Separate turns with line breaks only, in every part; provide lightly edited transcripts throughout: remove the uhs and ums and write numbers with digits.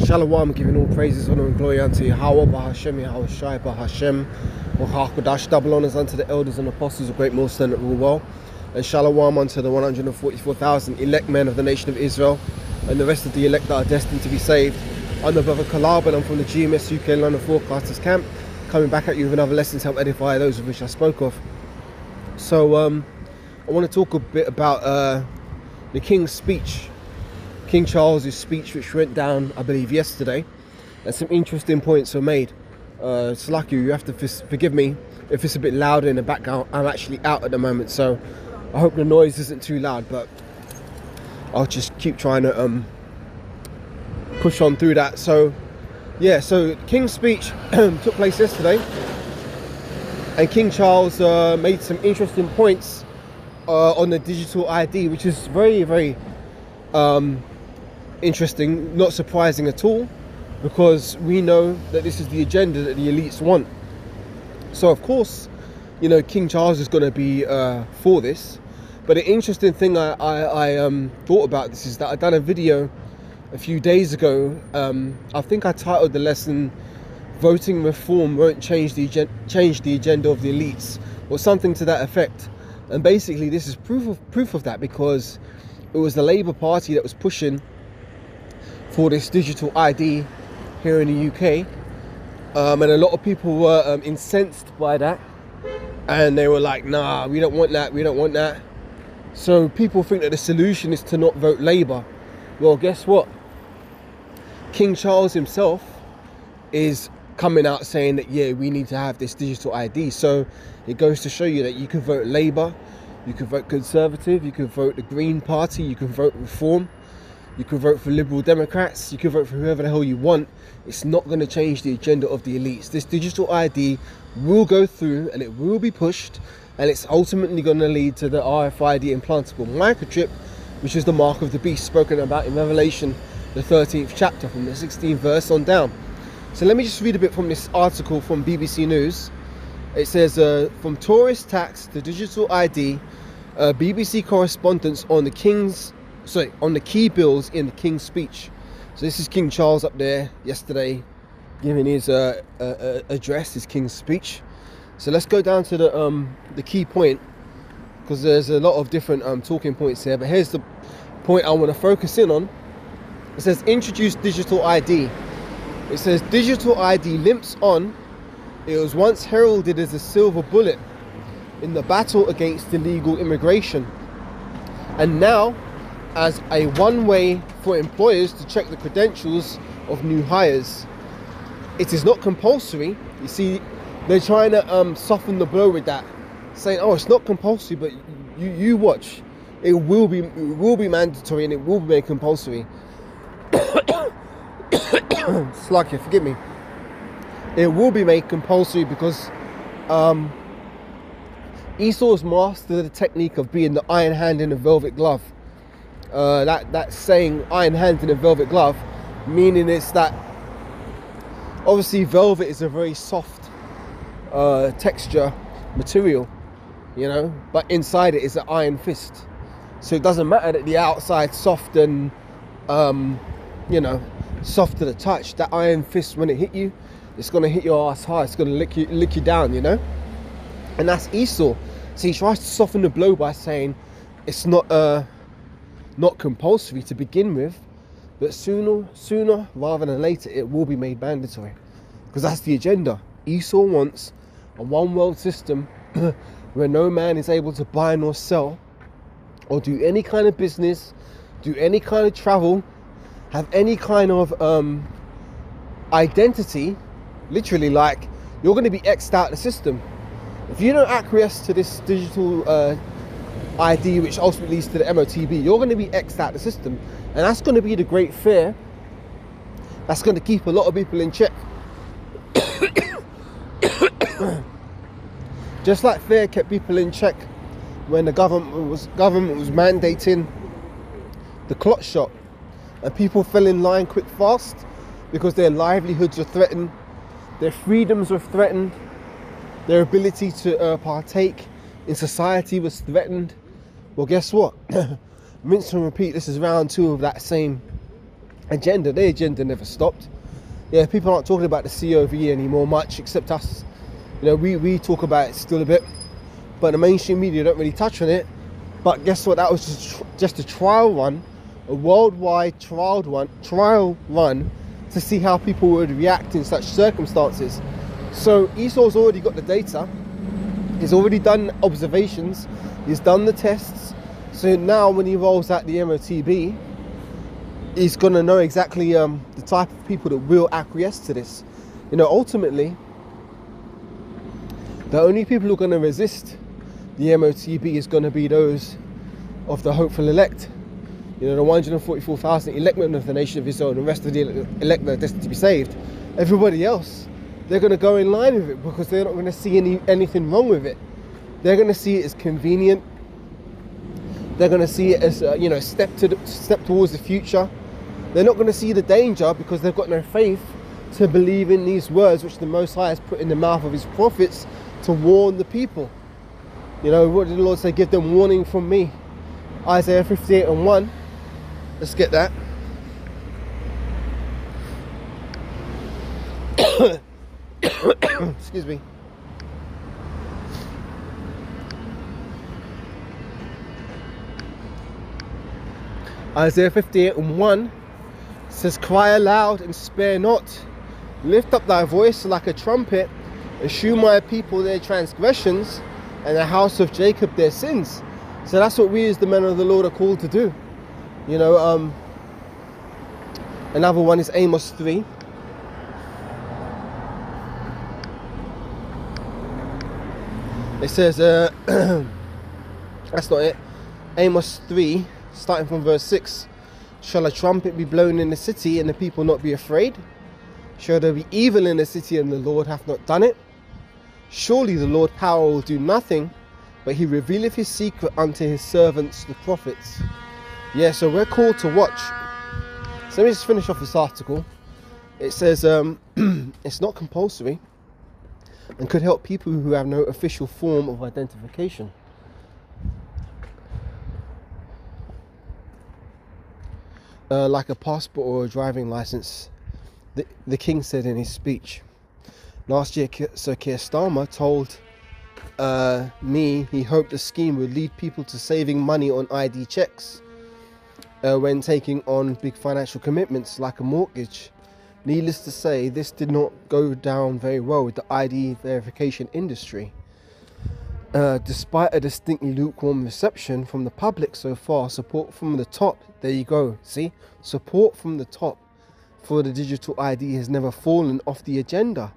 Shalom, giving all praises, honor and glory unto Yahweh, Bahashem, Yahweh Shai, Bahashem, Kodash, double honors unto the elders and apostles of Great Millstone that rule well, and Shalom unto the 144,000 elect men of the nation of Israel, and the rest of the elect that are destined to be saved. I'm the brother Kalab, and I'm from the GMS UK London Forecasters Camp, coming back at you with another lesson to help edify those of which I spoke of. So, I want to talk a bit about the King's speech. King Charles's speech, which went down, I believe, yesterday, and some interesting points were made. Slack you have to forgive me if it's a bit loud in the background. I'm actually out at the moment, so I hope the noise isn't too loud, but I'll just keep trying to push on through that. So yeah, so King's speech took place yesterday, and King Charles made some interesting points on the digital ID, which is very, very interesting, not surprising at all, because we know that this is the agenda that the elites want. So of course, you know, King Charles is going to be for this. But the interesting thing I thought about this is that I done a video a few days ago. I think I titled the lesson "Voting Reform Won't change the agenda of the elites," or something to that effect. And basically this is proof of that, because it was the Labour Party that was pushing for this digital ID here in the UK, and a lot of people were incensed by that, and they were like, nah, we don't want that, we don't want that. So people think that the solution is to not vote Labour. Well, guess what? King Charles himself is coming out saying that, yeah, we need to have this digital ID. So it goes to show you that you can vote Labour, you can vote Conservative, you can vote the Green Party, you can vote Reform, you can vote for Liberal Democrats, you can vote for whoever the hell you want. It's not going to change the agenda of the elites. This digital ID will go through, and it will be pushed, and it's ultimately going to lead to the RFID implantable microchip, which is the mark of the beast spoken about in Revelation, the 13th chapter, from the 16th verse on down. So let me just read a bit from this article from BBC News. It says, from tourist tax to digital ID, BBC correspondence on the key bills in the King's speech. So this is King Charles up there yesterday giving his address, his King's speech. So let's go down to the key point, because there's a lot of different talking points here, but here's the point I want to focus in on. It says, introduce digital ID. It says, digital ID limps on. It was once heralded as a silver bullet in the battle against illegal immigration, and now as a one way for employers to check the credentials of new hires. It is not compulsory. You see, they're trying to soften the blow with that, saying, oh, it's not compulsory, but you watch, it will be mandatory, and it will be made compulsory. Slack, forgive me. It will be made compulsory because Esau's mastered the technique of being the iron hand in a velvet glove. That saying, iron hand in a velvet glove, meaning it's that obviously velvet is a very soft texture material, you know, but inside it is an iron fist. So it doesn't matter that the outside's soft and you know, soft to the touch. That iron fist, when it hit you, it's going to hit your ass hard. It's going to lick you down, you know. And that's Esau. So he tries to soften the blow by saying it's not compulsory to begin with, but sooner rather than later it will be made mandatory, because that's the agenda. Esau wants a one world system where no man is able to buy nor sell or do any kind of business, do any kind of travel, have any kind of identity. Literally, like, you're going to be X'd out the system if you don't acquiesce to this digital ID, which ultimately leads to the MOTB. You're going to be X'd out the system, and that's going to be the great fear that's going to keep a lot of people in check. Just like fear kept people in check when the government was mandating the clot shot, and people fell in line quick fast because their livelihoods were threatened, their freedoms were threatened, their ability to partake in society was threatened. Well, guess what? Rinse and repeat. This is round 2 of that same agenda, their agenda never stopped. Yeah, people aren't talking about the COV anymore much, except us. We talk about it still a bit, but the mainstream media don't really touch on it. But guess what? That was just a trial run, a worldwide trial run to see how people would react in such circumstances. So Esau's already got the data. He's already done observations. He's done the tests. So now when he rolls out the MOTB, he's going to know exactly the type of people that will acquiesce to this. Ultimately, the only people who are going to resist the MOTB is going to be those of the hopeful elect. The 144,000 elect of the nation of Israel, and the rest of the elect that are destined to be saved. Everybody else, they're going to go in line with it because they're not going to see anything wrong with it. They're going to see it as convenient. They're going to see it as a step towards the future. They're not going to see the danger because they've got no faith to believe in these words which the Most High has put in the mouth of his prophets to warn the people. What did the Lord say? Give them warning from me. Isaiah 58:1. Let's get that. Excuse me. Isaiah 58:1 says, cry aloud and spare not. Lift up thy voice like a trumpet and shew my people their transgressions and the house of Jacob their sins. So that's what we as the men of the Lord are called to do. Another one is Amos 3. It says, that's not it. Amos 3, starting from verse 6. Shall a trumpet be blown in the city and the people not be afraid? Shall there be evil in the city and the Lord hath not done it? Surely the Lord power will do nothing, but he revealeth his secret unto his servants the prophets. Yeah, so we're called to watch. So let me just finish off this article. It says it's not compulsory and could help people who have no official form of identification. Like a passport or a driving license, the King said in his speech. Last year, Sir Keir Starmer told me he hoped the scheme would lead people to saving money on ID checks when taking on big financial commitments like a mortgage. Needless to say, this did not go down very well with the ID verification industry. Despite a distinctly lukewarm reception from the public so far, support from the top, there you go, see? Support from the top for the digital ID has never fallen off the agenda.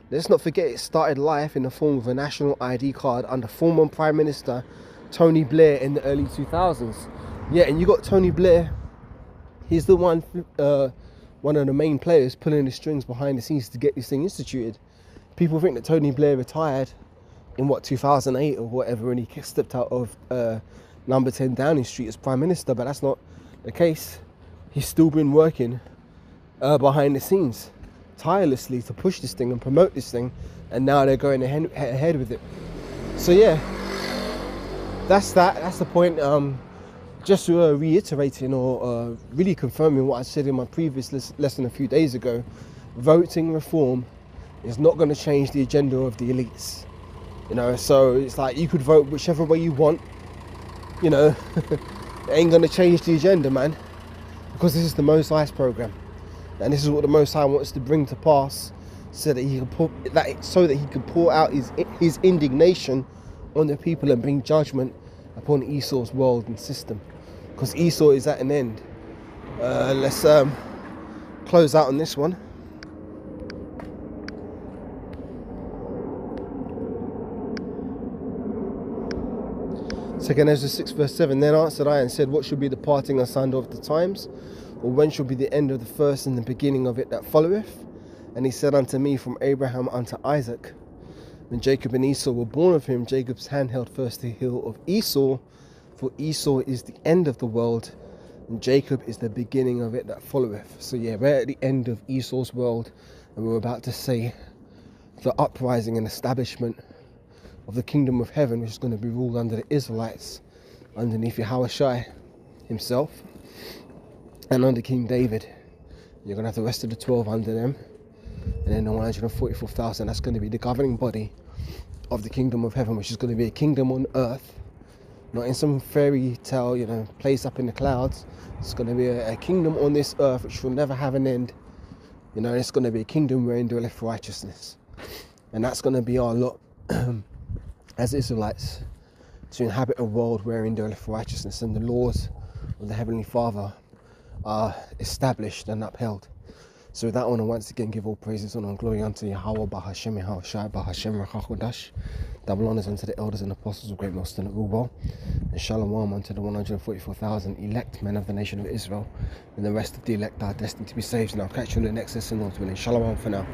Let's not forget it started life in the form of a national ID card under former Prime Minister Tony Blair in the early 2000s. Yeah, and you got Tony Blair. He's the one of the main players pulling the strings behind the scenes to get this thing instituted. People think that Tony Blair retired in 2008 or whatever, and he stepped out of number 10 Downing Street as Prime Minister, but that's not the case. He's still been working behind the scenes tirelessly to push this thing and promote this thing, and now they're going ahead with it. So yeah, that's the point. Just reiterating or really confirming what I said in my previous lesson a few days ago, voting reform is not going to change the agenda of the elites. So it's like you could vote whichever way you want. It ain't going to change the agenda, man, because this is the Most High's program, and this is what the Most High wants to bring to pass, so that he can pour out his indignation on the people and bring judgment upon Esau's world and system, because Esau is at an end. Let's close out on this one. Second Ezra 6 verse 7. Then answered I and said, what should be the parting asunder of the times? Or when shall be the end of the first and the beginning of it that followeth? And he said unto me, from Abraham unto Isaac. When Jacob and Esau were born of him, Jacob's hand held first the heel of Esau, for Esau is the end of the world, and Jacob is the beginning of it that followeth. So yeah, we're at the end of Esau's world, and we're about to see the uprising and establishment of the kingdom of heaven, which is going to be ruled under the Israelites, underneath Yahushua himself, and under King David. You're going to have the rest of the 12 under them. And then the 144,000, that's going to be the governing body of the kingdom of heaven, which is going to be a kingdom on earth. Not in some fairy tale, place up in the clouds. It's going to be a kingdom on this earth which will never have an end. It's going to be a kingdom wherein dwelleth righteousness. And that's going to be our lot as Israelites, to inhabit a world wherein dwelleth righteousness and the laws of the Heavenly Father are established and upheld. So with that, I want to once again give all praises, honor and glory unto Yahweh, Bahashem, Yahushai, Bahashem, Rachakodash. Double honors unto the elders and apostles of great most and rule well. And shalom unto the 144,000 elect men of the nation of Israel. And the rest of the elect are destined to be saved. And I'll catch you in the next lesson, Lord's willing. Shalom for now.